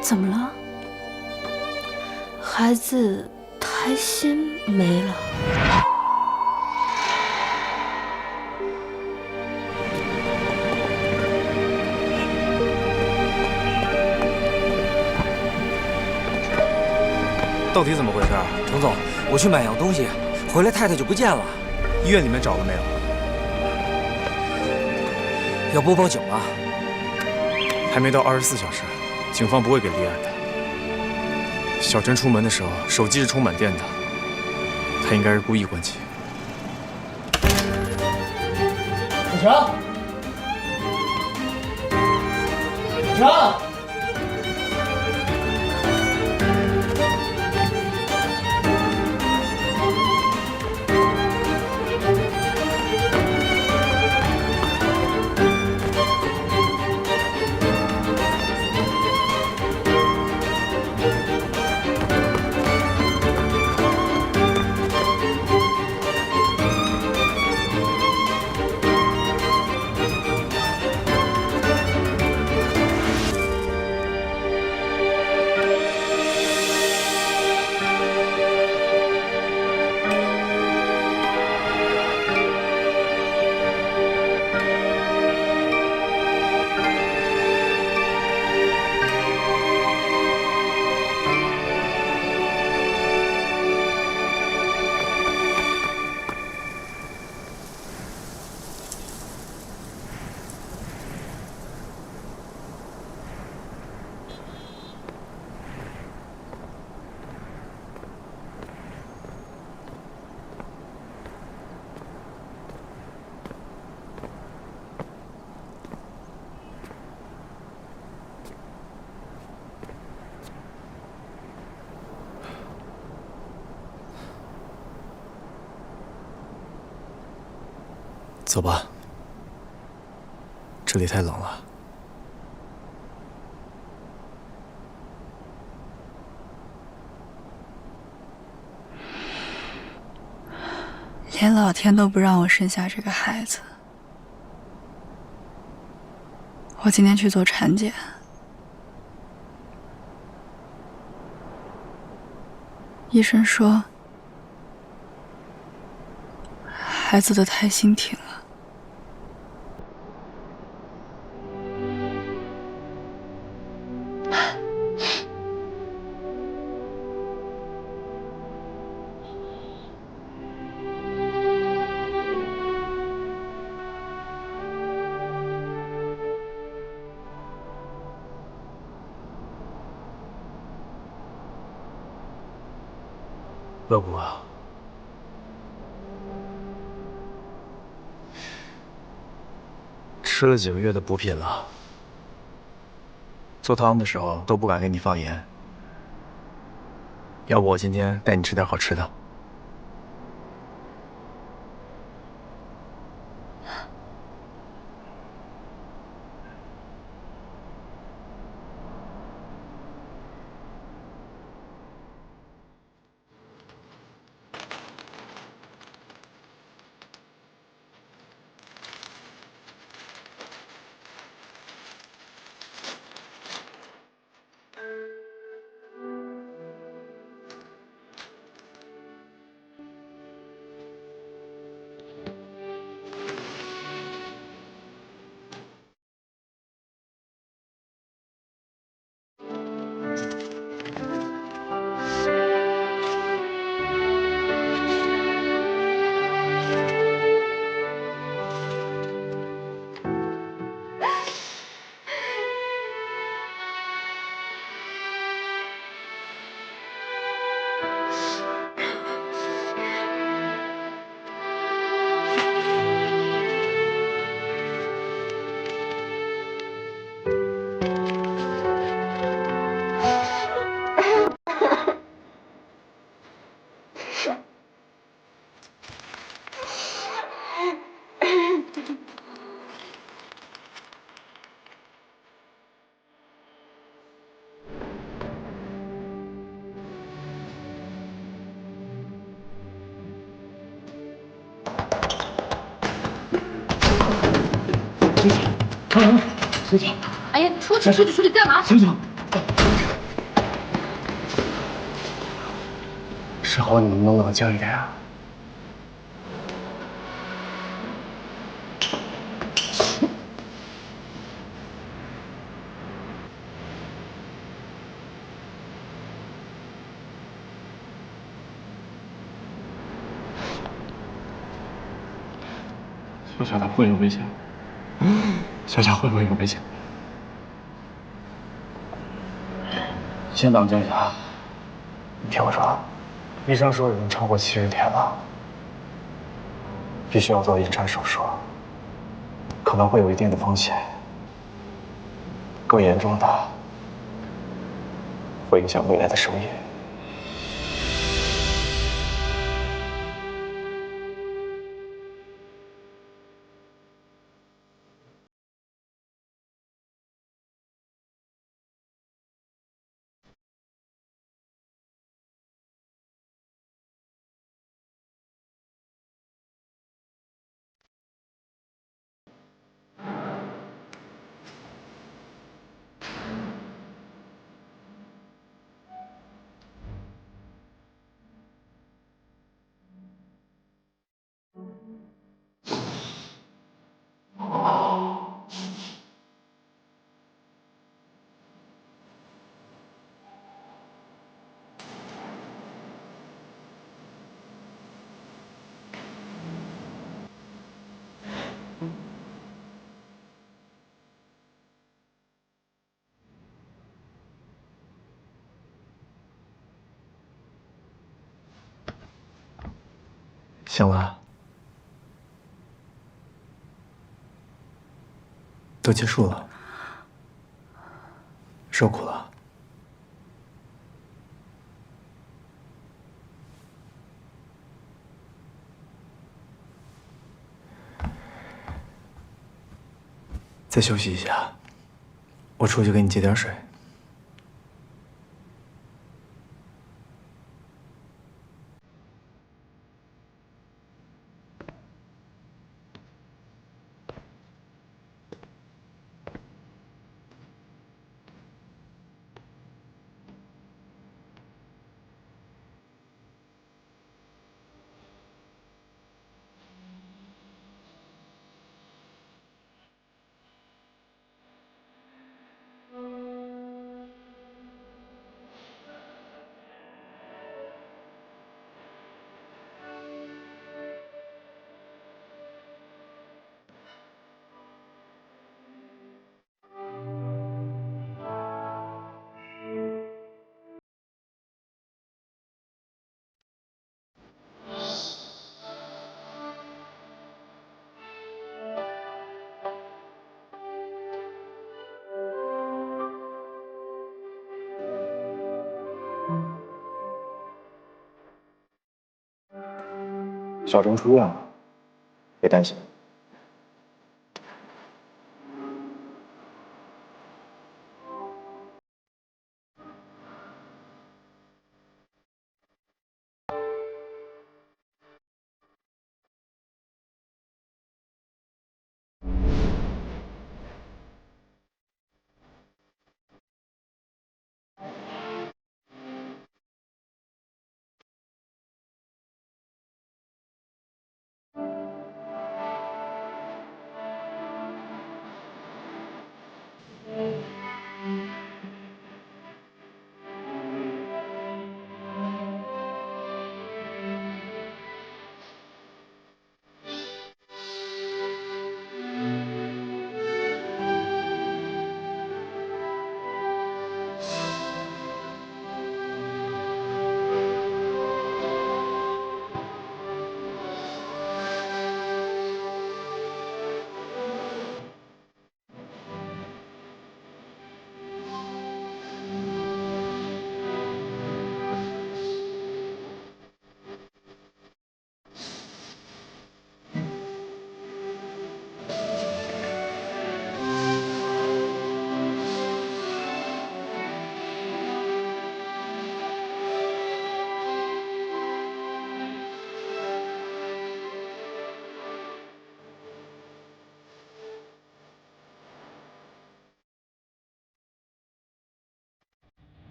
怎么了？孩子胎心没了。到底怎么回事？程总，我去买样东西，回来太太就不见了。医院里面找了没有？要拨报警了。还没到24小时，警方不会给立案的。小陈出门的时候，手机是充满电的，他应该是故意关机。小强，小强。 走吧，这里太冷了。连老天都不让我生下这个孩子，我今天去做产检，医生说孩子的胎心停了。 乐谷啊，吃了几个月的补品了，做汤的时候都不敢给你放盐。要不我今天带你吃点好吃的。水姐，哎呀，出去干嘛？醒醒！时候你能不能冷静一点啊？小小，他会不会有危险？小小会不会有危险？先冷静一下。你听我说，医生说已经超过70天了，必须要做引产手术，可能会有一定的风险，更严重的会影响未来的生育。行了，都结束了，受苦了。再休息一下，我出去给你接点水。小郑出院了，别担心。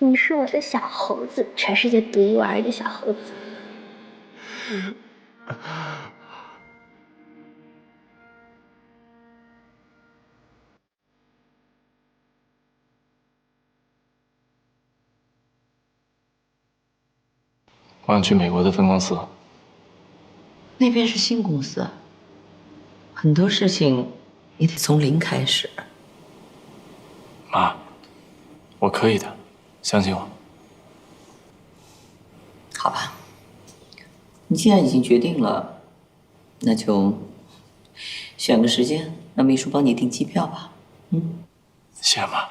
你是我的小猴子，全世界独一无二的小猴子。我想去美国的分公司。那边是新公司，很多事情你得从零开始。妈，我可以的，相信我。好吧，你既然已经决定了，那就选个时间，让秘书帮你订机票吧。谢谢妈。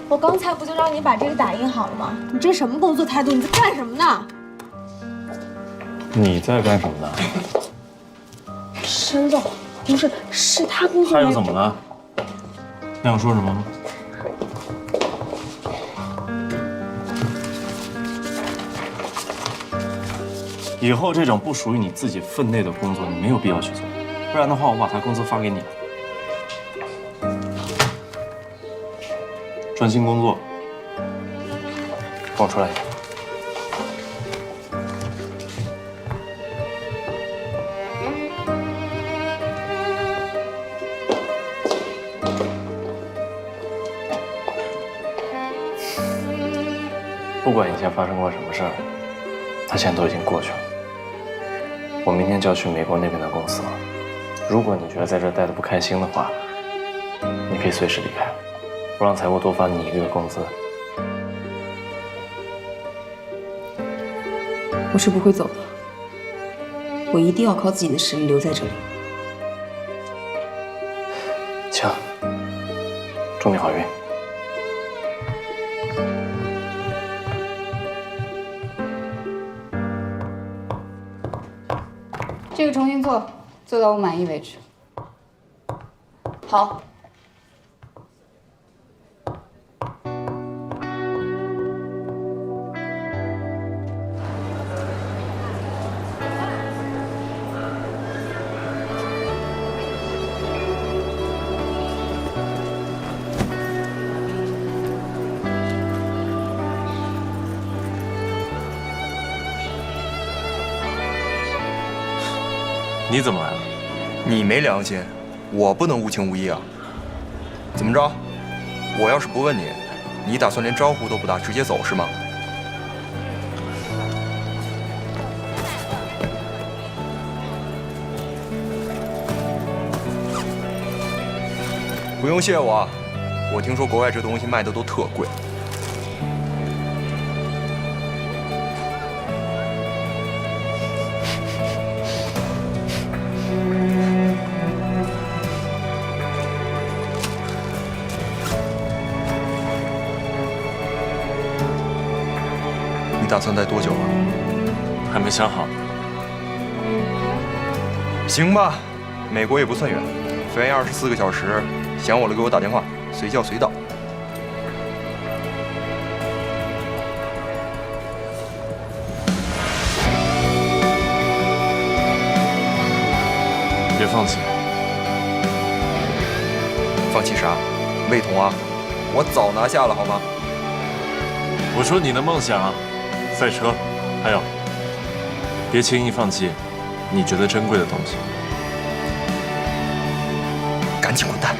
我刚才不就让你把这个打印好了吗？你这什么工作态度？你在干什么呢？你在干什么呢？沈总，不是，是他工作。他又怎么了？你想说什么吗？以后这种不属于你自己分内的工作，你没有必要去做，不然的话，我把他工资发给你了。专心工作，跟我出来一点。不管以前发生过什么事儿，它现在都已经过去了。我明天就要去美国那边的公司了。如果你觉得在这儿待得不开心的话，你可以随时离开，不让财务多发你1个月工资。我是不会走的，我一定要靠自己的实力留在这里。行，祝你好运。这个重新做，做到我满意为止。好。你怎么来了？你没良心，我不能无情无义啊！怎么着？我要是不问你，你打算连招呼都不打直接走是吗？不用谢我，我听说国外这东西卖的都特贵。你打算待多久啊？还没想好。行吧，美国也不算远，飞24个小时，想我了给我打电话，随叫随到。别放弃。放弃啥？魏童啊，我早拿下了好吗？我说你的梦想，赛车，还有，别轻易放弃你觉得珍贵的东西。赶紧滚蛋！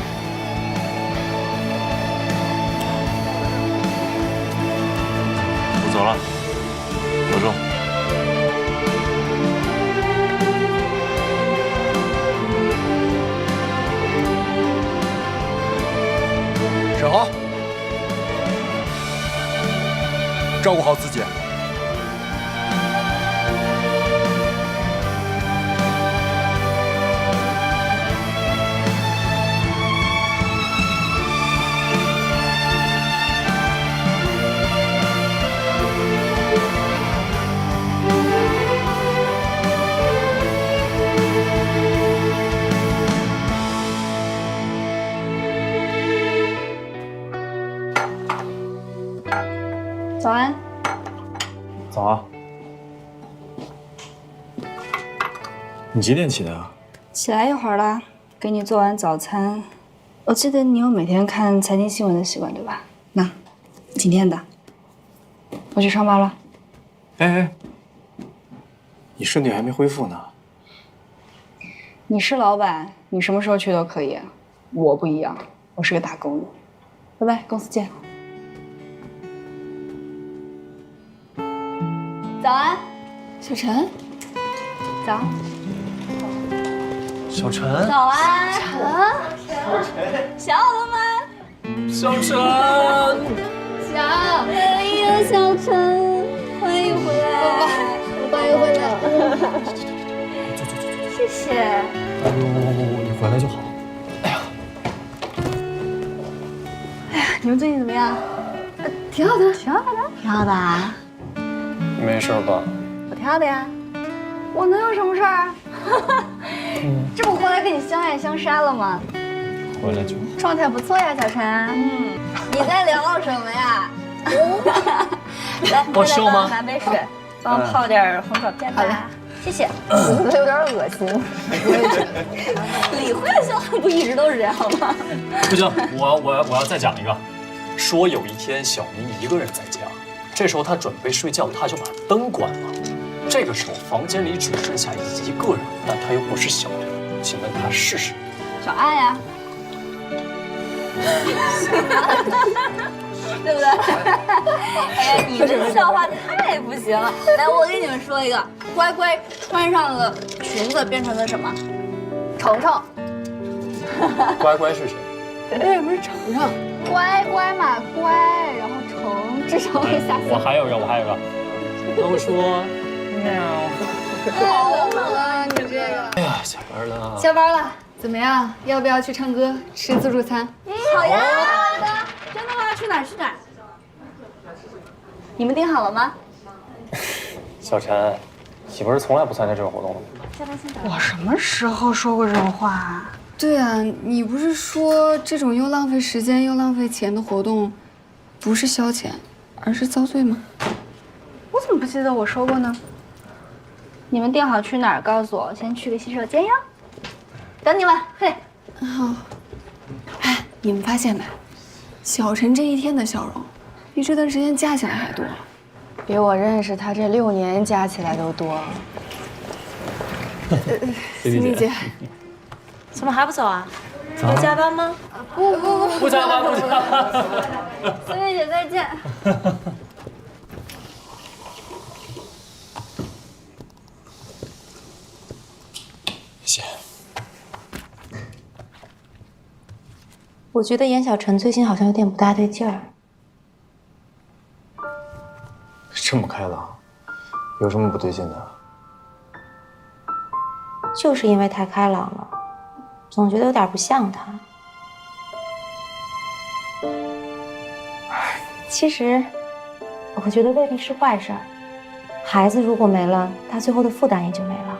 我走了，保重。沈豪，照顾好自己。早安。早啊。你几点起的啊？起来一会儿了，给你做完早餐。我记得你有每天看财经新闻的习惯，对吧？那，今天的，我去上班了。哎，你身体还没恢复呢。你是老板，你什么时候去都可以。我不一样，我是个打工的。拜拜，公司见。早安，小陈。早。小陈。早安，小了吗？小陈。哎呀，小陈，欢迎回来，欢迎回来。谢谢。你回来就好。哎呀，你们最近怎么样？挺好的，挺好的，挺好的啊。没事吧？我挺好的呀。我能有什么事儿？这不回来跟你相爱相杀了吗？回来就好。状态不错呀，小陈。你在聊什么呀？来，我秀吗？拿杯水，帮我泡点红枣片吧。谢谢。我觉得有点恶心。李慧的笑话不一直都是这样吗？不行，我要再讲一个。说有一天小明一个人在家，这时候他准备睡觉，他就把灯关了。这个时候房间里只剩下一个人，但他又不是小明，请问他是谁？小爱呀。对不对？哎呀，你这笑话太不行了！来，我给你们说一个，乖乖穿上了裙子变成了什么？程程。乖乖是谁？对，不是程程，乖乖嘛，乖，然后程，至少会下。我还有一个，都说喵。好冷啊，你这个。哎呀，下班了。下班了，怎么样？要不要去唱歌、吃自助餐？好呀，好的。真的吗？去哪儿？去哪儿？你们订好了吗？小陈，你不是从来不参加这种活动的吗？我什么时候说过这种话啊？对啊，你不是说这种又浪费时间又浪费钱的活动，不是消遣，而是遭罪吗？我怎么不记得我说过呢？你们订好去哪儿？告诉我，先去个洗手间哟。等你们，嘿。好。哎，你们发现没？小陈这一天的笑容，比这段时间加起来还多，比我认识他这6年加起来都多。思密姐，怎么还不走啊？要加班吗？不加班，不加班。思密姐再见。谢谢。我觉得严小晨最近好像有点不大对劲儿。这么开朗，有什么不对劲的？就是因为太开朗了，总觉得有点不像他。其实，我觉得未必是坏事儿。孩子如果没了，他最后的负担也就没了。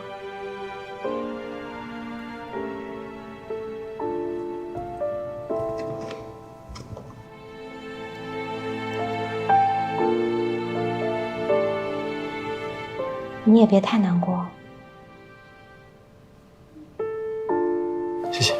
你也别太难过。谢谢。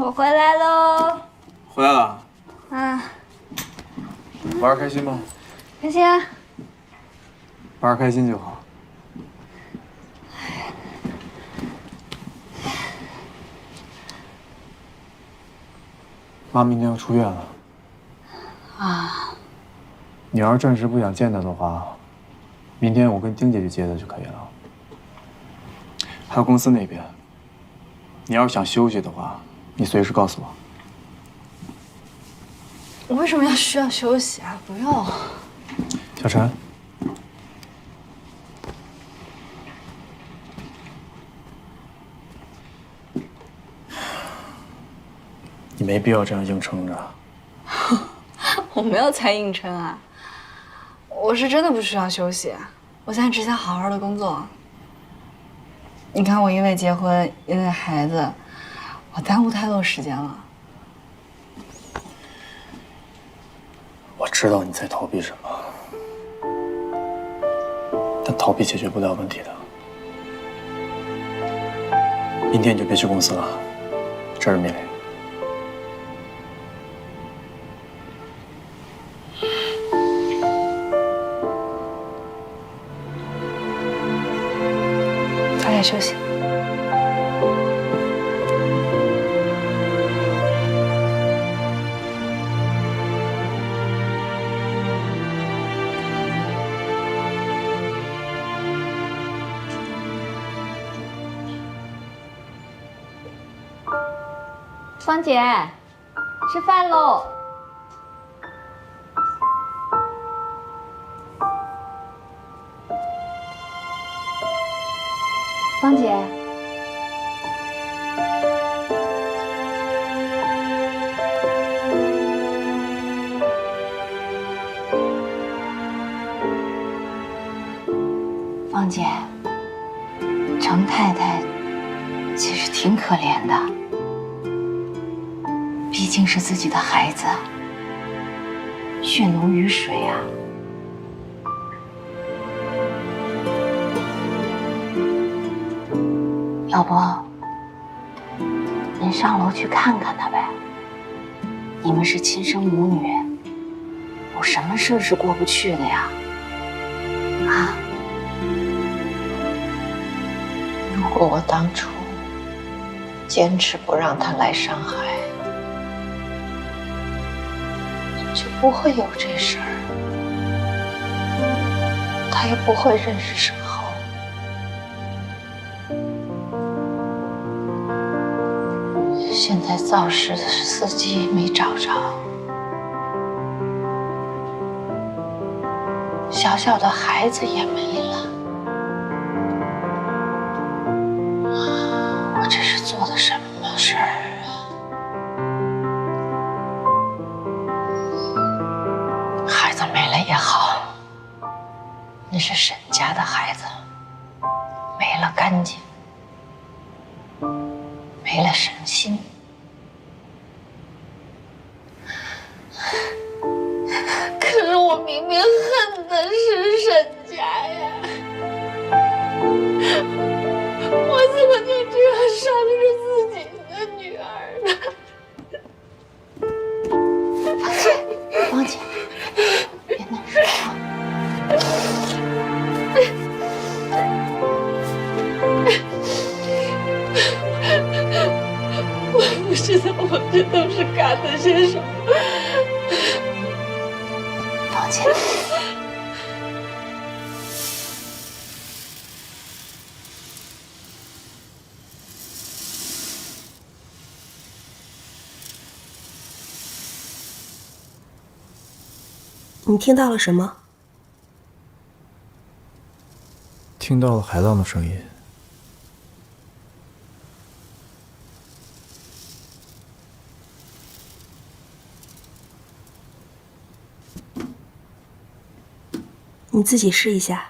我回来喽。回来了。啊，玩开心吗？开心啊。玩开心就好。妈明天要出院了。啊。你要是暂时不想见她的话，明天我跟丁姐去接她就可以了。还有公司那边，你要是想休息的话，你随时告诉我。我为什么需要休息啊？不用。小陈，你没必要这样硬撑着。我没有在硬撑啊，我是真的不需要休息，我现在只想好好的工作。你看，我因为结婚，因为孩子，我耽误太多时间了。我知道你在逃避什么，但逃避解决不了问题的。明天你就别去公司了，这是命令。早点休息。芳姐，吃饭喽！芳姐，芳姐，程太太其实挺可怜的。毕竟是自己的孩子，血浓于水啊。要不，您上楼去看看他呗？你们是亲生母女，有什么事是过不去的呀？啊？如果我当初坚持不让他来上海，就不会有这事儿，他也不会认识沈浩。现在肇事的司机没找着，小小的孩子也没了，我这是做的什么事儿啊？孩子没了也好，那是沈家的孩子，没了干净，没了省心。可是我明明恨的是沈家呀，我怎么就这样伤着自己的女儿呢？芳姐，芳姐，别难受啊！我不知道我这都是干了些什么。芳姐，你听到了什么？听到了海浪的声音。你自己试一下。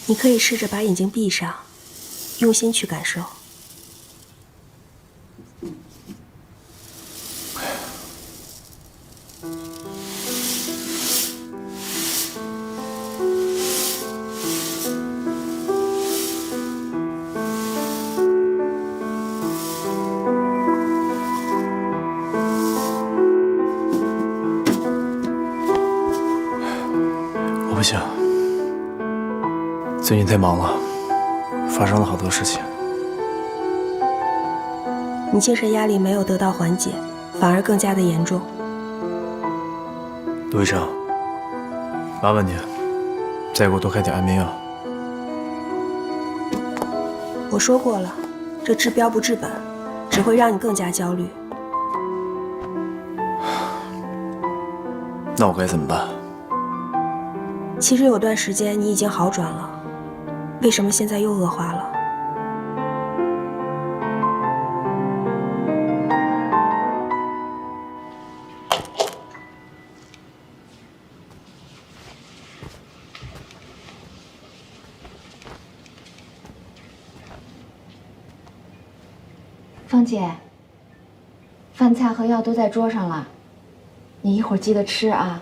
你可以试着把眼睛闭上，用心去感受。我不行，最近太忙了，发生了好多事情。你精神压力没有得到缓解，反而更加的严重。陆医生，麻烦你再给我多开点安眠药。我说过了，这治标不治本，只会让你更加焦虑。那我该怎么办？其实有段时间你已经好转了，为什么现在又恶化了？芳姐，饭菜和药都在桌上了，你一会儿记得吃啊。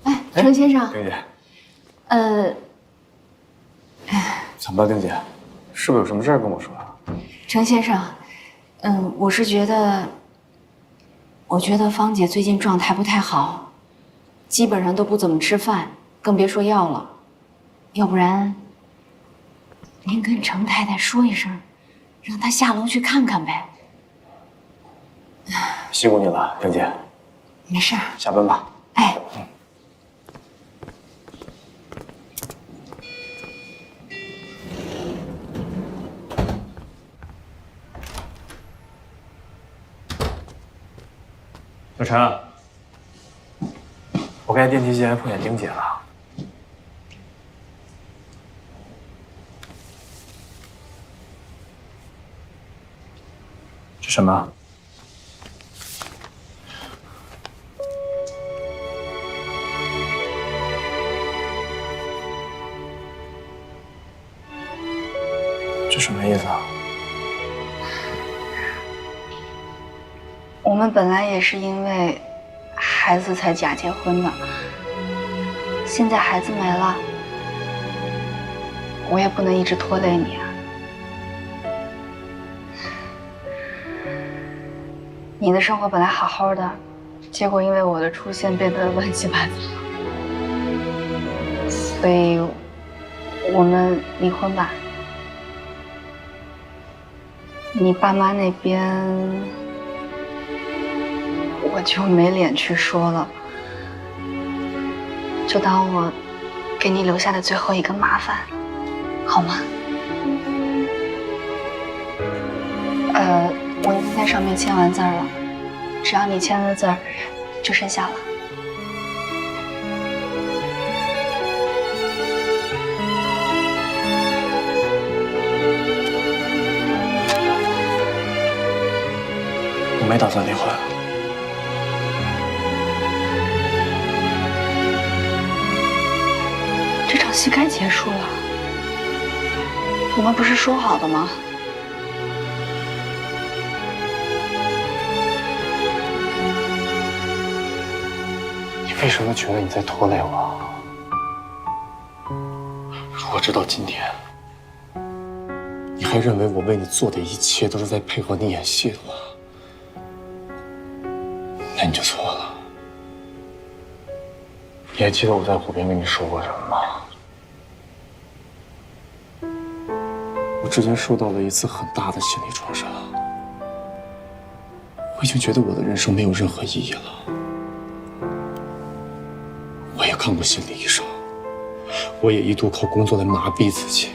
哎，程先生。丁姐。怎么了，丁姐？是不是有什么事儿跟我说啊？程先生，我是觉得芳姐最近状态不太好，基本上都不怎么吃饭，更别说药了。要不然，您跟程太太说一声，让她下楼去看看呗。辛苦你了，丁姐。没事儿，下班吧。哎。小陈，我开电梯间碰见丁姐了。这什么？这什么意思啊？我们本来也是因为孩子才假结婚的，现在孩子没了，我也不能一直拖累你啊。你的生活本来好好的，结果因为我的出现变得乱七八糟，所以我们离婚吧。你爸妈那边我就没脸去说了，就当我给你留下的最后一个麻烦，好吗？我已经在上面签完字了，只要你签了字儿，就生效了。我没打算离婚。这场戏该结束了，我们不是说好的吗？你为什么觉得你在拖累我？如果直到今天，你还认为我为你做的一切都是在配合你演戏的话，那你就错了。你还记得我在湖边跟你说过什么吗？我之前受到了一次很大的心理创伤，我已经觉得我的人生没有任何意义了。我也看过心理医生，我也一度靠工作来麻痹自己，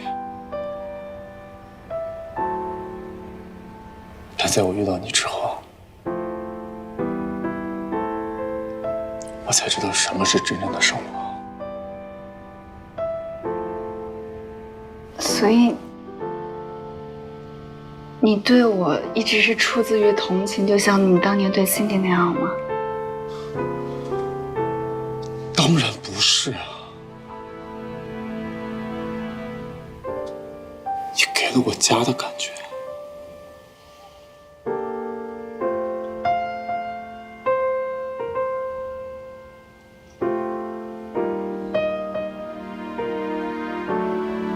但在我遇到你之后，我才知道什么是真正的生活。所以，你对我一直是出自于同情，就像你当年对Cindy那样吗？当然不是啊！你给了我家的感觉。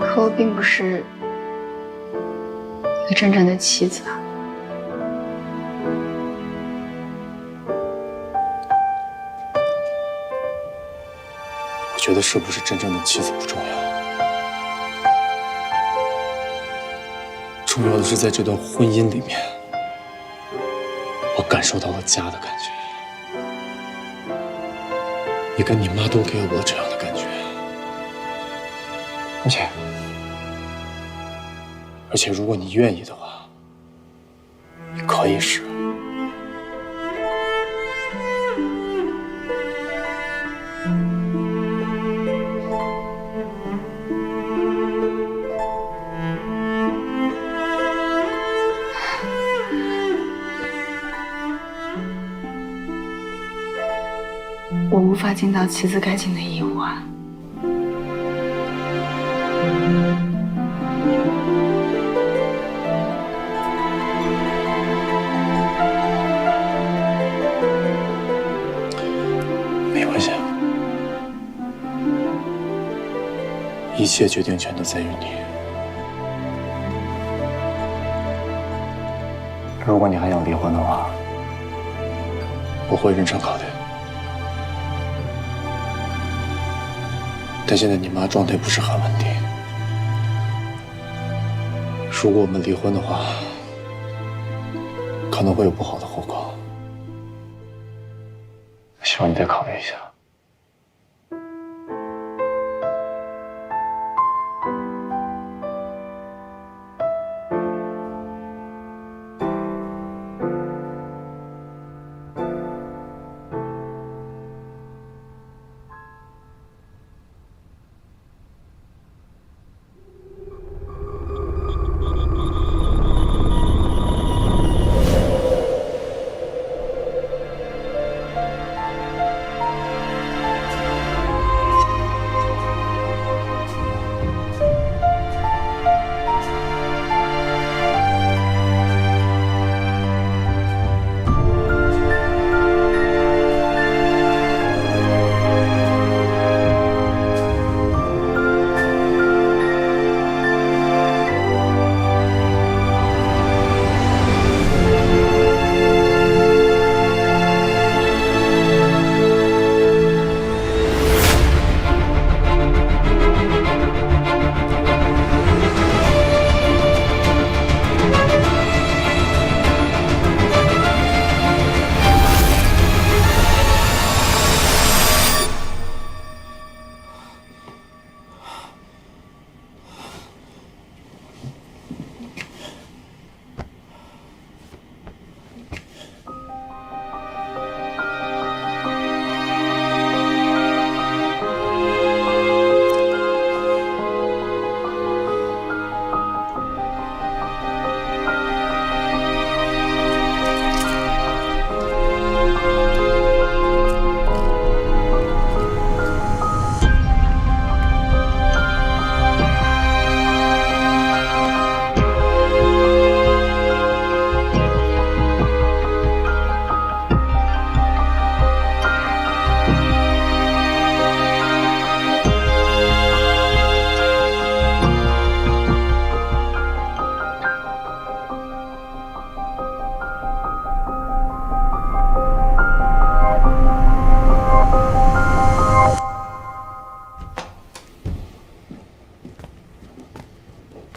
可我并不是一个真正的妻子啊。我觉得是不是真正的妻子不重要，重要的是在这段婚姻里面，我感受到了家的感觉。你跟你妈都给我这样的感觉，而且，如果你愿意的话，你可以试。我无法尽到妻子该尽的义务啊。没关系，一切决定权都在于你。如果你还想离婚的话，我会认真考虑。但现在你妈状态不是很稳定，如果我们离婚的话，可能会有不好的后果。希望你再考虑一下。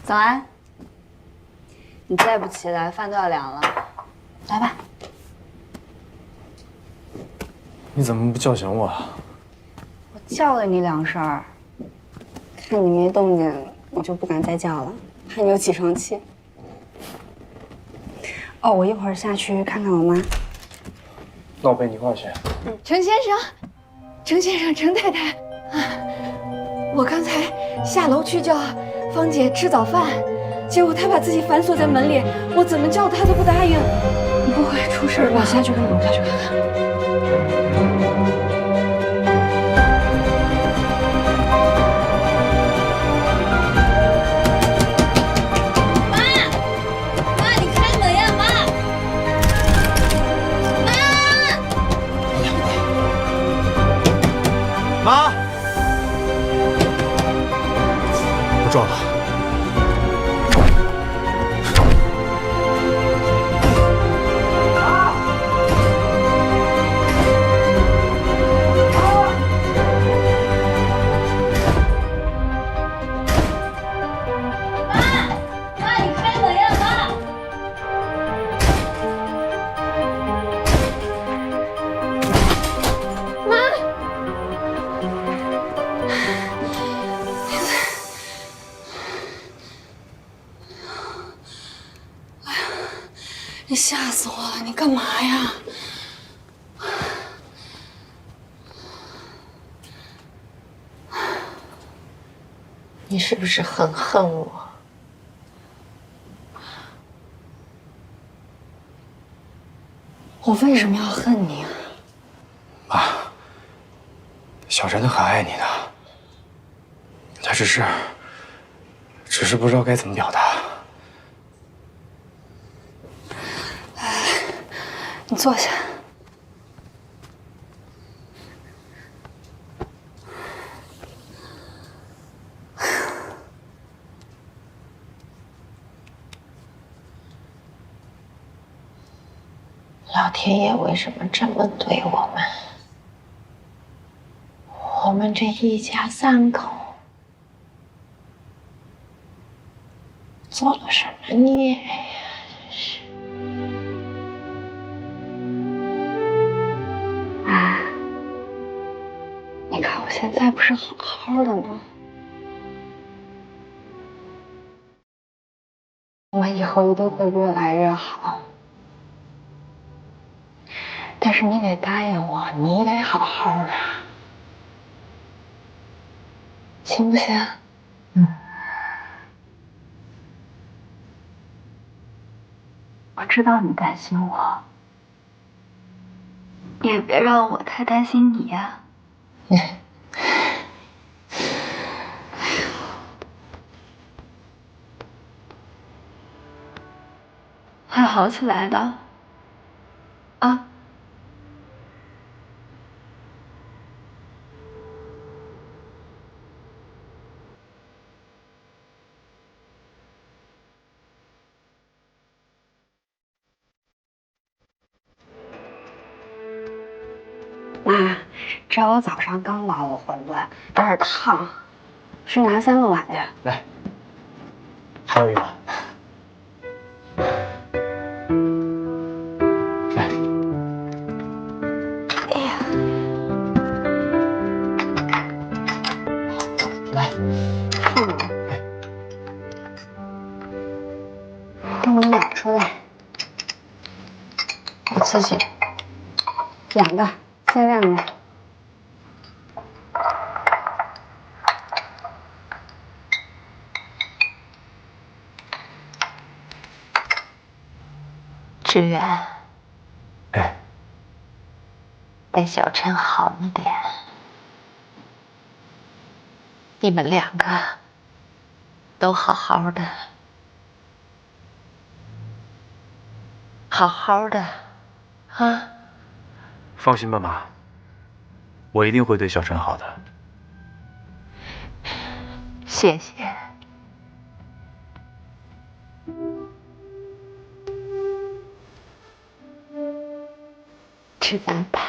早安。你再不起来，饭都要凉了。来吧。你怎么不叫醒我啊？我叫了你2声，看你没动静，我就不敢再叫了，怕你有起床气。哦，我一会儿下去看看我妈。那我陪你一块儿去。程先生，程先生，程太太，我刚才下楼去叫芳姐吃早饭，结果她把自己反锁在门里，我怎么叫她都不答应。你不会出事吧？我下去看看，我下去看看。妈，我撞了。妈，你开门呀，妈！你吓死我了！你干嘛呀？你是不是很恨我？我为什么要恨你啊？妈，小陈很爱你的，他只是不知道该怎么表达。你坐下。老天爷为什么这么对我们？我们这一家3口做了什么孽呀？真是！啊，你看我现在不是好好的吗？我以后一定会越来越好。但是你得答应我，你得好好的，行不行？我知道你担心我，也别让我太担心你呀。会好起来的，啊。妈，这我早上刚捞了馄饨，有点烫，去拿3个碗去。来，还有一碗。来。哎呀，来。给我拿出来，我自己2个。限量的。志远，哎，对小陈好一点。你们2个都好好的，好好的，啊。放心吧，妈，我一定会对小陈好的。谢谢。吃饭吧。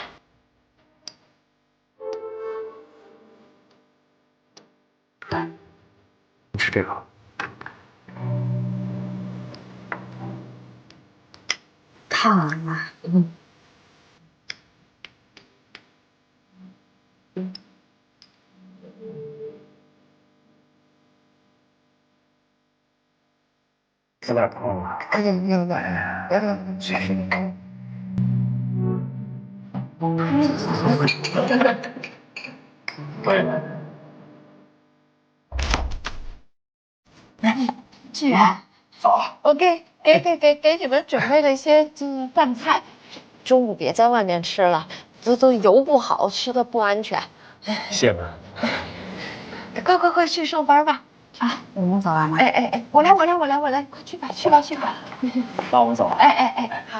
来，你吃这个。烫啊，妈。有点痛啊。志远，我给你们准备了一些饭菜，中午别在外面吃了，都油不好，吃的不安全。谢妈。快去上班吧。啊，我们走了吗？哎，我来，快去吧。那我们走了。哎，好。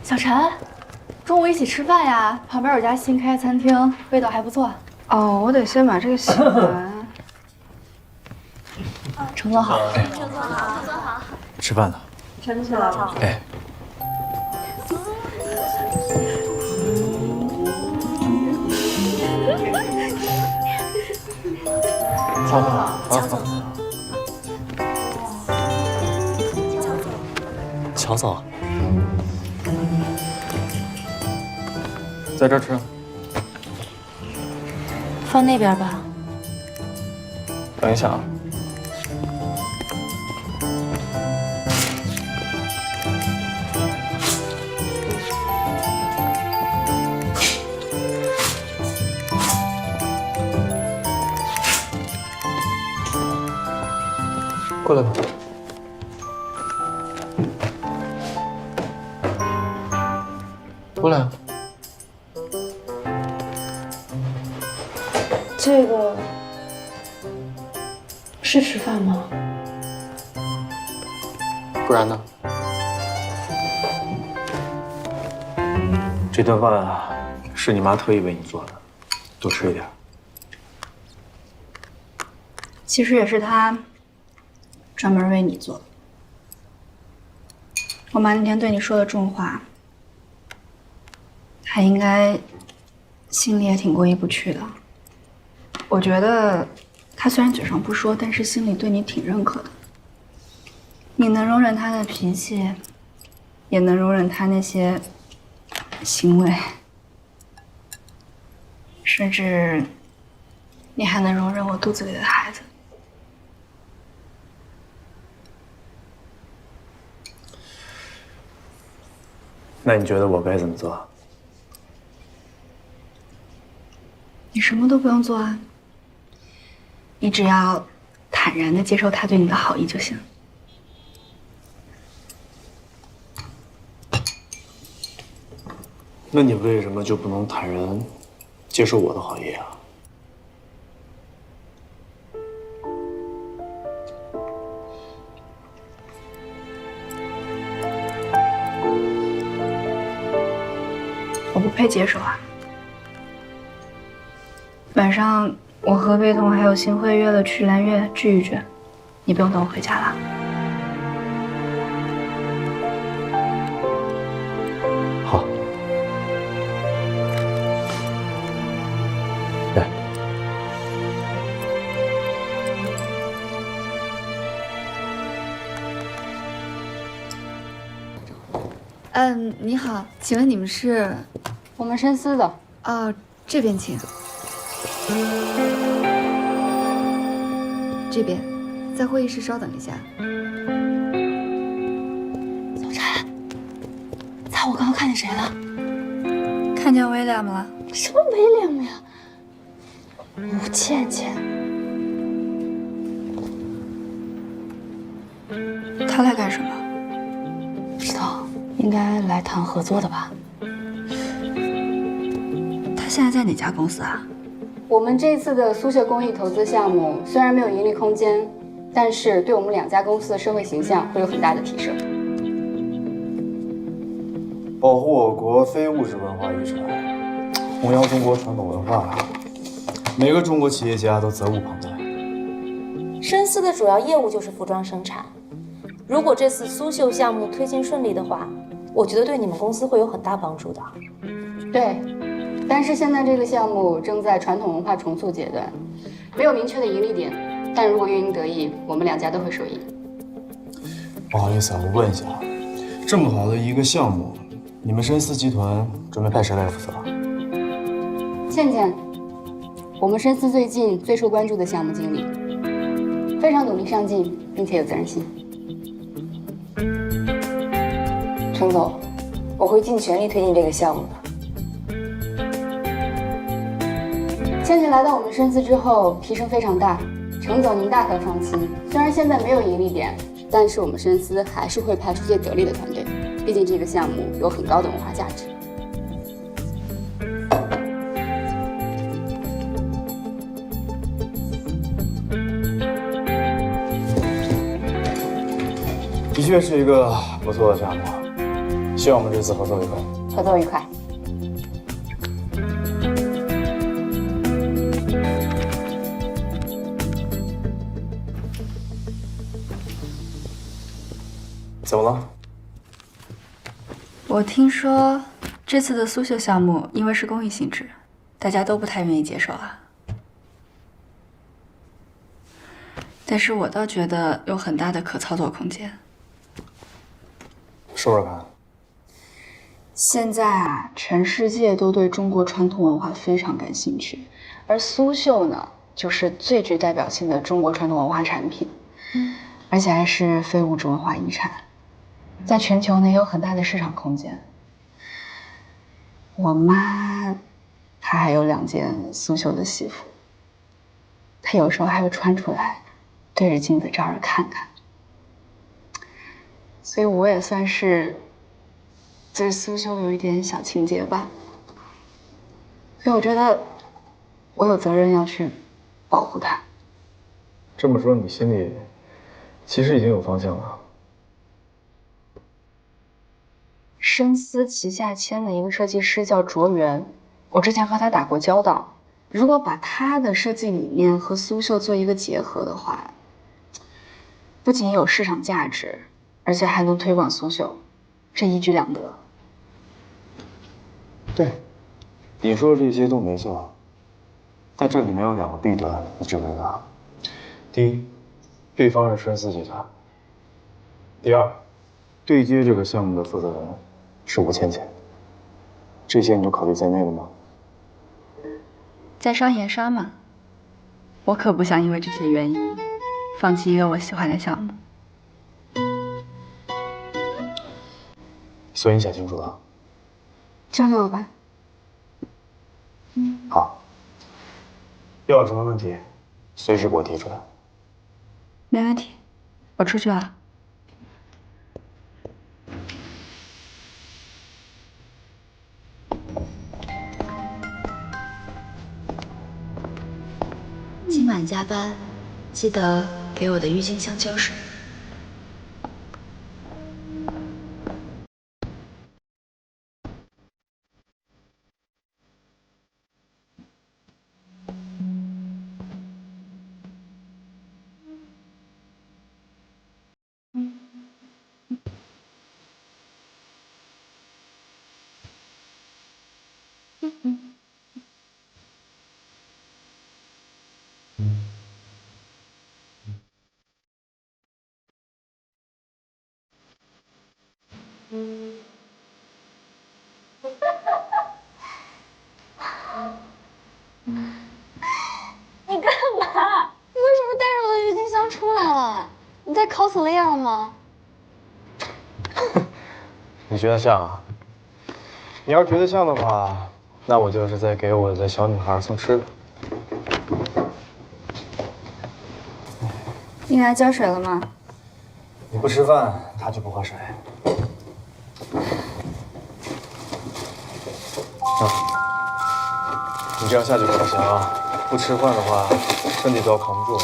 小陈，中午一起吃饭呀？旁边有家新开餐厅，味道还不错。哦，我得先把这个洗完。程总好。程总好。吃饭了。陈总好。哎。好。乔总。在这儿吃。放那边吧。等一下啊。过来吧。过来啊。这个是吃饭吗？不然呢？这顿饭啊，是你妈特意为你做的，多吃一点。其实也是她专门为你做的。我妈那天对你说的重话，她应该心里也挺过意不去的。我觉得她虽然嘴上不说，但是心里对你挺认可的。你能容忍她的脾气，也能容忍她那些行为，甚至你还能容忍我肚子里的孩子。那你觉得我该怎么做？你什么都不用做啊，你只要坦然地接受他对你的好意就行。那你为什么就不能坦然接受我的好意啊？我不配接受啊。晚上我和魏彤还有新辉约了去蓝月聚一聚，你不用等我回家了。好。来。你好，请问你们是？我们深思的。哦，这边请。这边，在会议室稍等一下。小婵，猜我刚刚看见谁了？看见威廉了？什么威廉呀？吴倩倩。他来干什么？不知道，应该来谈合作的吧。他现在在哪家公司啊？我们这次的苏绣公益投资项目虽然没有盈利空间，但是对我们2家公司的社会形象会有很大的提升。保护我国非物质文化遗产，弘扬中国传统文化，每个中国企业家都责无旁贷。深思的主要业务就是服装生产，如果这次苏绣项目推进顺利的话，我觉得对你们公司会有很大帮助的。对。但是现在这个项目正在传统文化重塑阶段，没有明确的盈利点，但如果运营得宜，我们2家都会受益。不好意思啊，我问一下，这么好的一个项目，你们深思集团准备派谁来负责？倩倩，我们深思最近最受关注的项目经理，非常努力上进，并且有责任心。程总，我会尽全力推进这个项目的。倩倩来到我们深思之后，提升非常大。程总，您大可放心，虽然现在没有盈利点，但是我们深思还是会派出最得力的团队。毕竟这个项目有很高的文化价值。的确是一个不错的项目，希望我们这次合作愉快。合作愉快。怎么了？我听说这次的苏绣项目因为是公益性质，大家都不太愿意接受啊。但是我倒觉得有很大的可操作空间。说说看。现在啊，全世界都对中国传统文化非常感兴趣，而苏绣呢，就是最具代表性的中国传统文化产品，而且还是非物质文化遗产，在全球呢也有很大的市场空间。我妈她还有2件苏绣的西服，她有时候还会穿出来，对着镜子照着看看。所以我也算是对苏绣有一点小情结吧。所以我觉得我有责任要去保护它。这么说，你心里其实已经有方向了。深思旗下签的一个设计师叫卓源，我之前和他打过交道。如果把他的设计理念和苏绣做一个结合的话，不仅有市场价值，而且还能推广苏绣，这一举两得。对，你说的这些都没错，但这里面有2个弊端，你知不知道？第一，对方是深思集团；第二，对接这个项目的负责人是吴倩倩。这些你都考虑在内了吗？在商言商嘛，我可不想因为这些原因放弃一个我喜欢的项目。所以你想清楚了？交给我吧。好，要有什么问题，随时给我提出来。没问题，我出去了。今晚加班，记得给我的郁金香浇水。你干嘛？你为什么带着我的郁金香出来了？你在 cosplay 吗？你觉得像啊？你要是觉得像的话，那我就是在给我的小女孩送吃的。你给它浇水了吗？你不吃饭，她就不喝水。你这样下去可不行啊！不吃饭的话，身体都要扛不住了。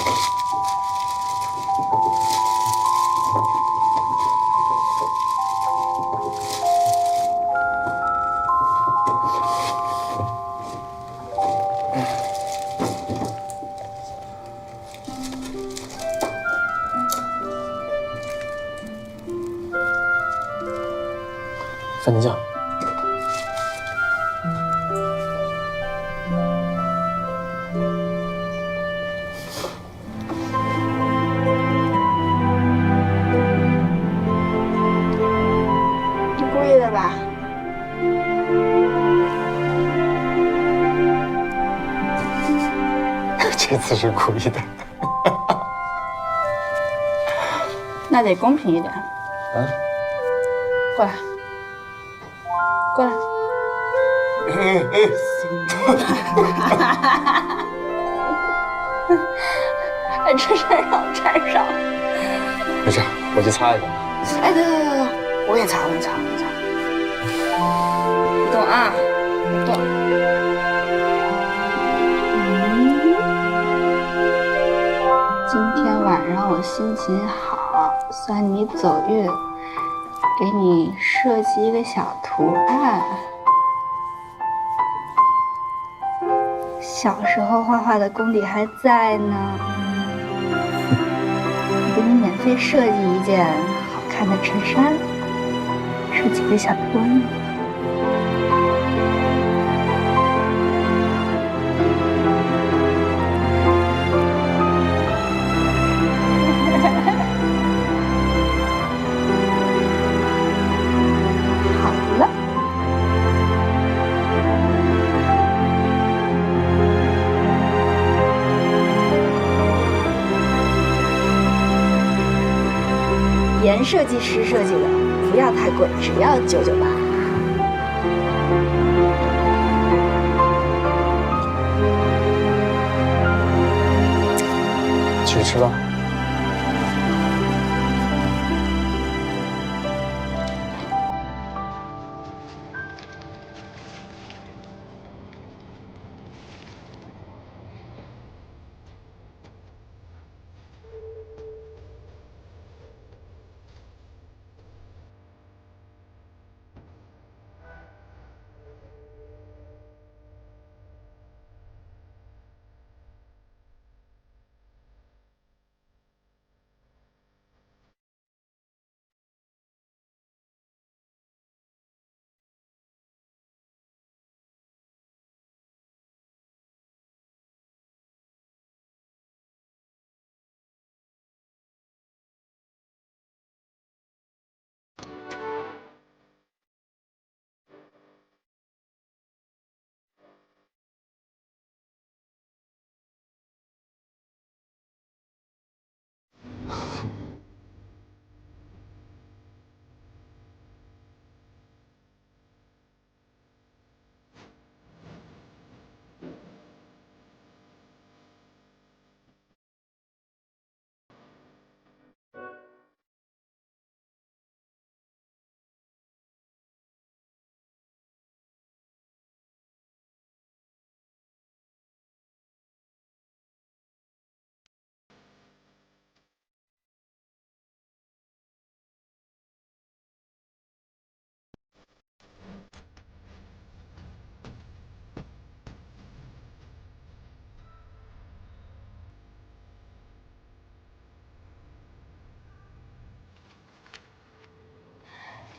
番茄酱。你故意的吧？这次是故意的。那得公平一点。啊？过来。过来。哎，这事让我沾上。没事，我去擦一下。哎，等，我给你擦，我给你擦，不动啊，不动。今天晚上我心情好，算你走运。给你设计一个小图案。小时候画画的功底还在呢。我给你免费设计一件好看的衬衫，设计个小图案。原设计师设计的，不要太贵，只要998。去吃吧。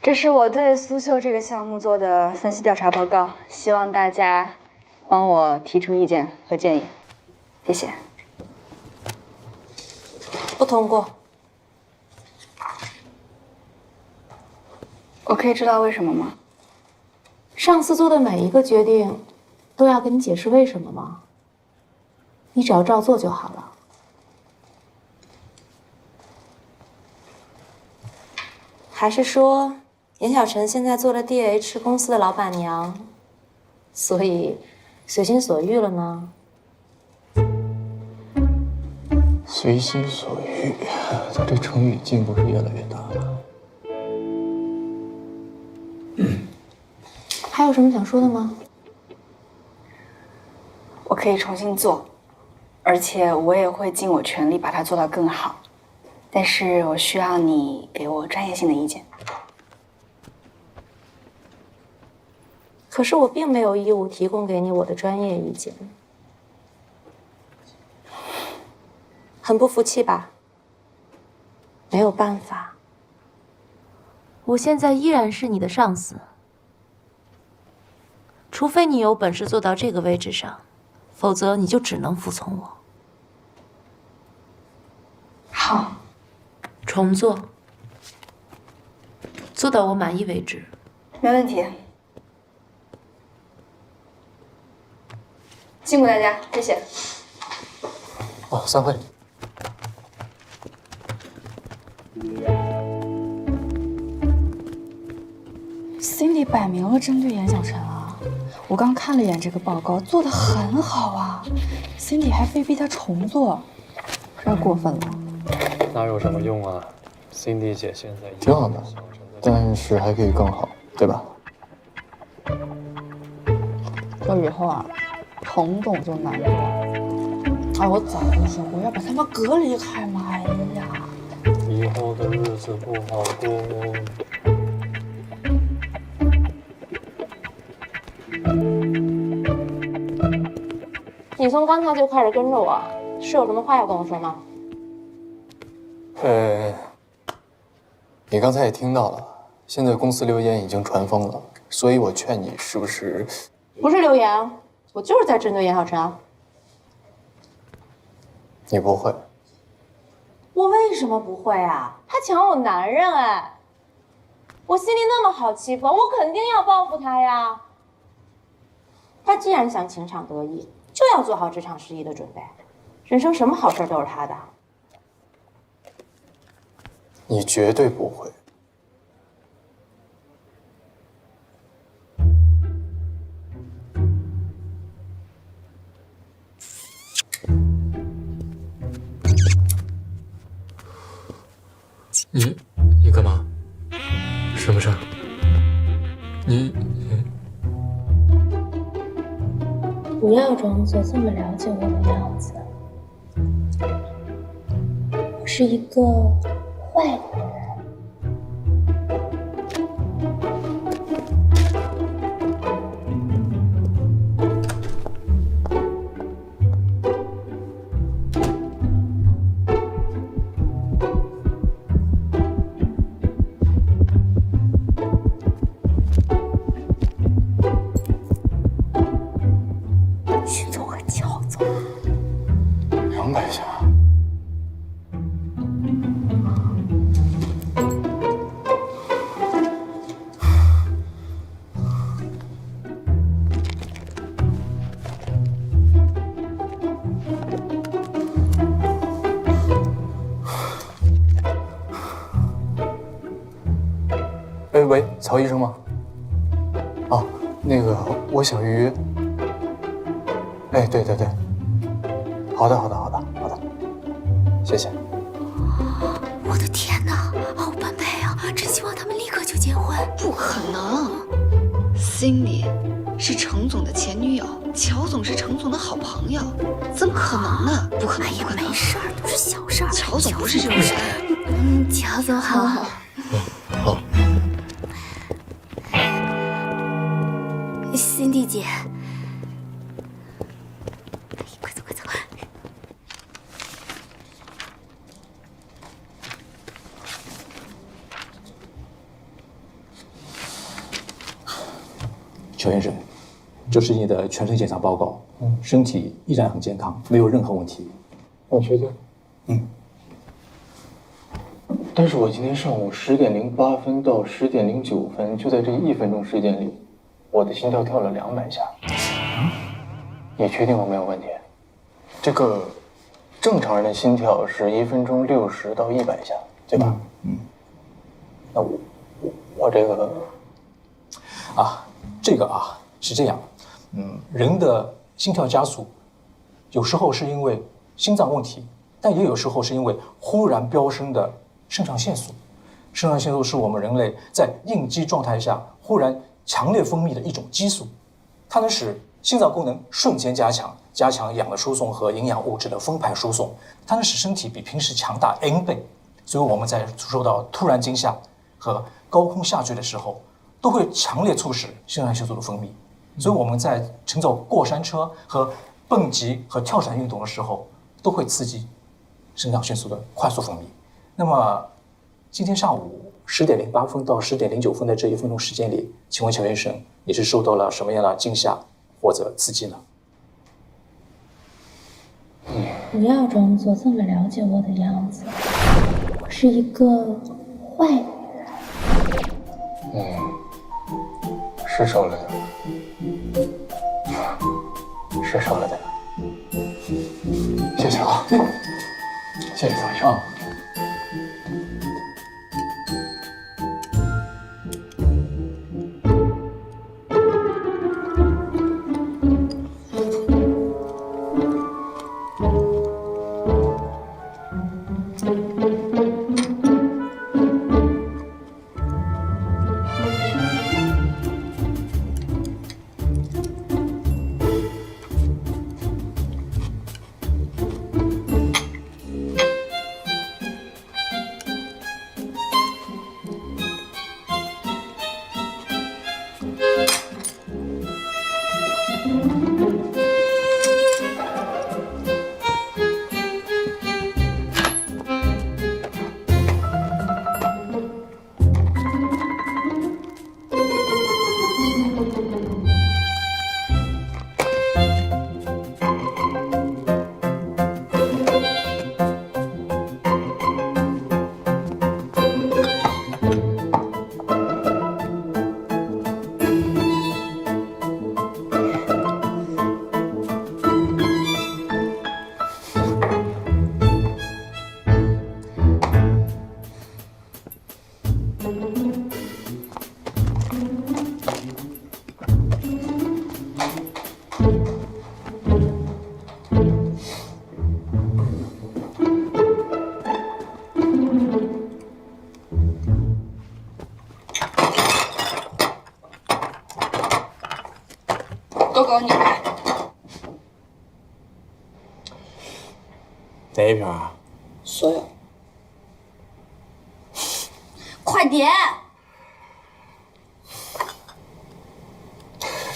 这是我对苏绣这个项目做的分析调查报告，希望大家帮我提出意见和建议，谢谢。不通过。我可以知道为什么吗？上司做的每一个决定，都要跟你解释为什么吗？你只要照做就好了。还是说，严小晨现在做了 DH 公司的老板娘，所以随心所欲了呢？随心所欲，他这成语进步是越来越大了。还有什么想说的吗？我可以重新做，而且我也会尽我全力把它做到更好。但是我需要你给我专业性的意见。可是我并没有义务提供给你我的专业意见，很不服气吧？没有办法，我现在依然是你的上司，除非你有本事做到这个位置上，否则你就只能服从我。好，重做，做到我满意为止。没问题。辛苦大家，谢谢。哦，散会。Cindy 摆明了针对严小晨啊！我刚看了一眼这个报告，做得很好啊。Cindy 还非逼他重做，太过分了。哪有什么用啊 ？Cindy 姐现在挺好的，但是还可以更好，对吧？这以后啊，重懂就难做。哎，我早就说过要把他们隔离开嘛！哎呀，以后的日子不好过。你从刚才就开始跟着我，是有什么话要跟我说吗？你刚才也听到了，现在公司流言已经传疯了，所以我劝你是不是？不是流言，我就是在针对严小晨。你不会？我为什么不会啊？他抢我男人哎！我心里那么好欺负，我肯定要报复他呀。他既然想情场得意，就要做好职场失意的准备。人生什么好事都是他的。你绝对不会。你干嘛？什么事儿？你不要装作这么了解我的样子。我是一个坏女人。徐总和乔总200下。喂，曹医生吗？哦，那个我想预约。哎，对，好的，谢谢。我的天哪，好般配啊！真希望他们立刻就结婚。不可能，心里是程总的前女友，乔总是程总的好朋友，怎么可能呢？不可能，不可能！没事儿，都是小事儿。乔总不是这种人。乔总好。好。辛迪姐，快走！乔先生，这是你的全身检查报告，身体依然很健康，没有任何问题。我确定。但是我今天上午10点08分到10点09分，就在这1分钟时间里，我的心跳跳了200下。你确定我没有问题？这个正常人的心跳是1分钟60到100下，对吧？那我这个这个是这样，人的心跳加速，有时候是因为心脏问题，但也有时候是因为忽然飙升的肾上腺素。肾上腺素是我们人类在应激状态下忽然强烈分泌的一种激素，它能使心脏功能瞬间加强，加强氧的输送和营养物质的分排输送，它能使身体比平时强大 N 倍。所以我们在受到突然惊吓和高空下坠的时候，都会强烈促使肾上腺素的分泌。所以我们在乘坐过山车和蹦极和跳伞运动的时候，都会刺激肾上腺素的快速分泌。那么今天上午10点08分到10点09分的这1分钟时间里，请问乔医生，你是受到了什么样的惊吓或者刺激呢？不要装作这么了解我的样子。我是一个坏女人。是受了点，谢谢啊，谢谢曹医生。都给我拧开。哪一瓶啊？所有。快点！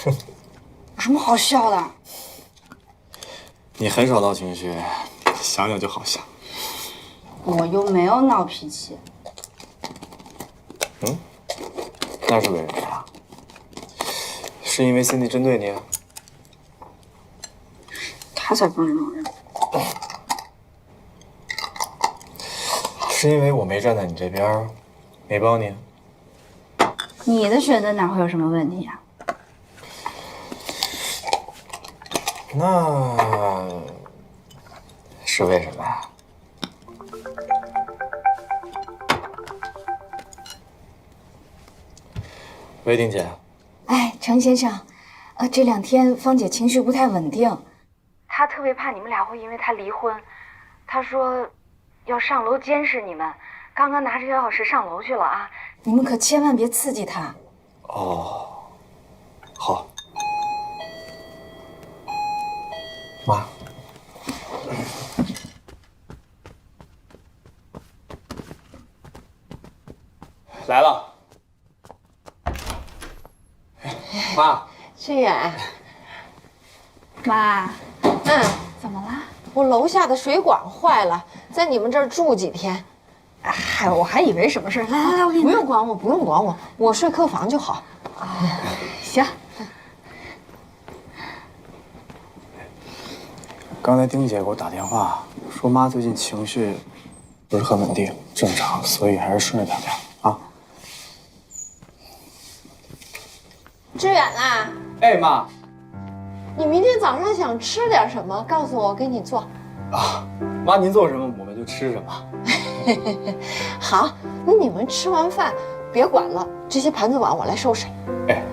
有什么好笑的？你很少闹情绪，想想就好笑。我又没有闹脾气。嗯，那是为什么呀？是因为 Cindy 针对你？他才不是那种人。是因为我没站在你这边，没帮你？你的选择哪会有什么问题呀？那是为什么呀？喂，丁姐。哎，程先生，这2天芳姐情绪不太稳定，她特别怕你们俩会因为她离婚，她说要上楼监视你们，刚刚拿着钥匙上楼去了啊，你们可千万别刺激她。哦，好。妈。来了。妈。志远。妈。怎么了？我楼下的水管坏了，在你们这儿住几天。嗨，我还以为什么事。来，我给你。不用管我，不用管我，我睡客房就好。行。刚才丁姐给我打电话，说妈最近情绪不是很稳定，正常，所以还是顺着点啊。志远啊。哎，妈。你明天早上想吃点什么？告诉我，我给你做。啊，妈，您做什么我们就吃什么。好，那你们吃完饭别管了，这些盘子碗我来收拾。哎，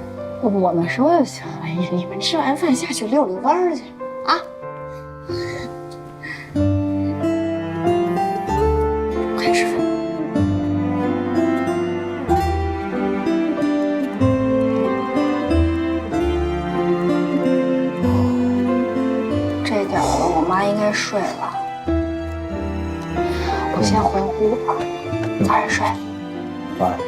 我们收就行。哎呀，你们吃完饭下去溜溜弯儿去啊。快吃饭。这点了，我妈应该睡了。我先回屋吧，早点睡。晚安。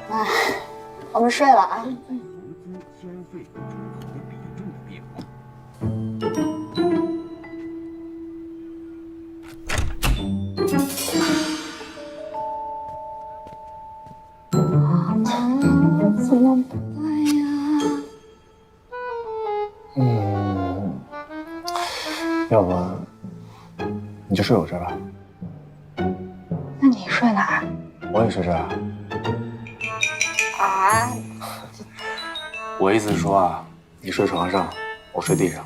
妈，我们睡了啊。怎么办呀？要不你就睡我这儿吧。那你睡哪儿？我也睡这儿啊。啊？我意思是说啊，你睡床上，我睡地上。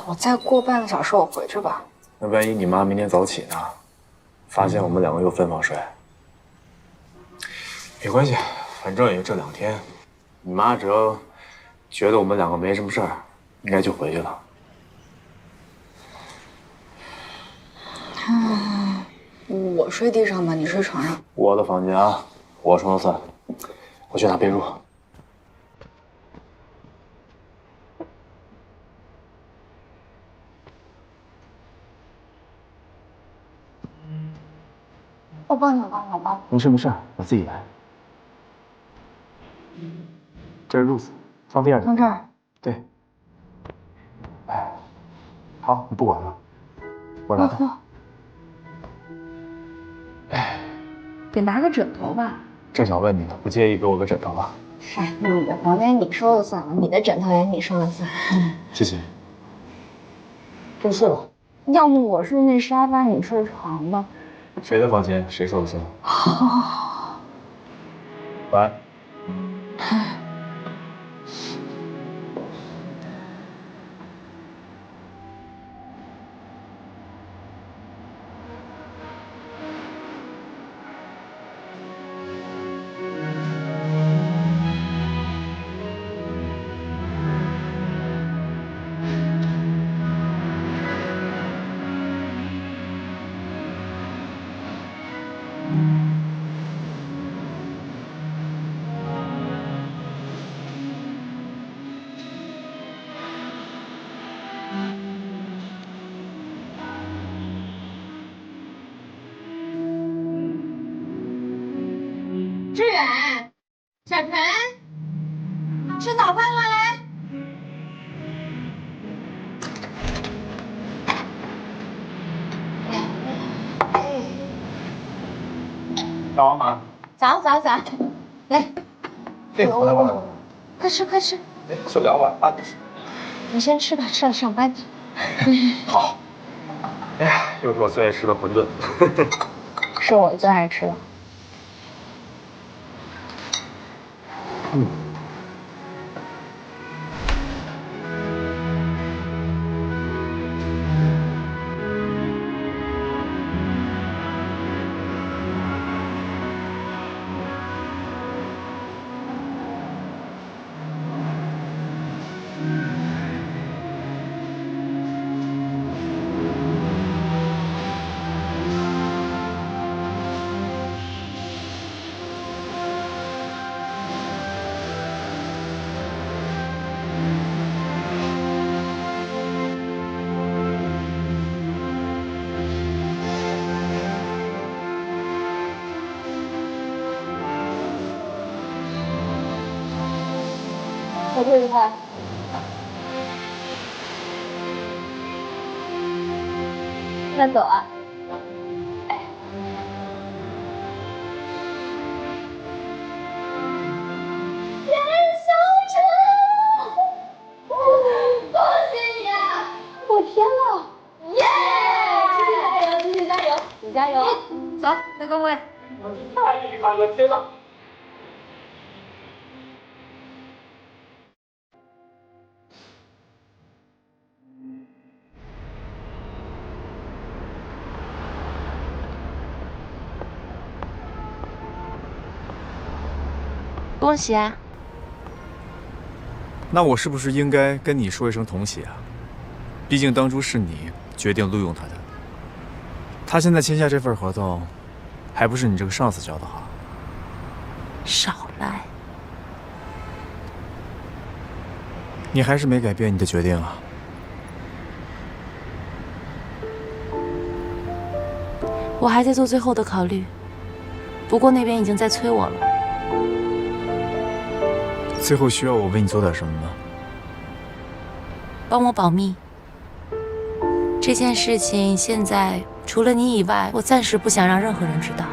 我再过半个小时我回去吧。那万一你妈明天早起呢，发现我们2个又分房睡，没关系，反正也就这2天。你妈只要觉得我们2个没什么事儿，应该就回去了。我睡地上吧，你睡床上。我的房间啊，我说了算。我去拿被褥。我帮你吧。没事，我自己来。这是褥子，放地上。放这儿。对。哎，好，你不管了，我来。哎，得拿个枕头吧。正想问你呢，不介意给我个枕头吧？嗨，你的房间你说了算了，你的枕头也你说了算。谢谢。就睡吧。要不我睡那沙发，你睡床吧。谁的房间谁说了算。好。晚安。哎。 。。。。。。。。。。。。。。。。。。。。。。。。。。。。。。。。。。。。。。。。。。。。。。。。。。。。。。。。。。。。。。。。。。。。。。。。。。。。。。。。。。。。。。。。。。。。。。。。。。。。。。。。。。。。。。。。。。。。。。。。。。。。。。。。。。。。。。。。。。。。。。。。。。。。。。。。。。。。。。。。。。。志远，小陈，吃早饭了来。早吗？早，来，我来吧。快吃快吃。手摇碗啊。你先吃吧，吃了上班去。好。哎呀，又是我最爱吃的馄饨。是我最爱吃的。我推着他。慢走啊。加油！走，那个位。太厉害了，天哪！恭喜啊！那我是不是应该跟你说一声同喜啊？毕竟当初是你决定录用他的。他现在签下这份合同，还不是你这个上司教的好？少来！你还是没改变你的决定啊？我还在做最后的考虑，不过那边已经在催我了。最后需要我为你做点什么吗？帮我保密。这件事情现在除了你以外，我暂时不想让任何人知道。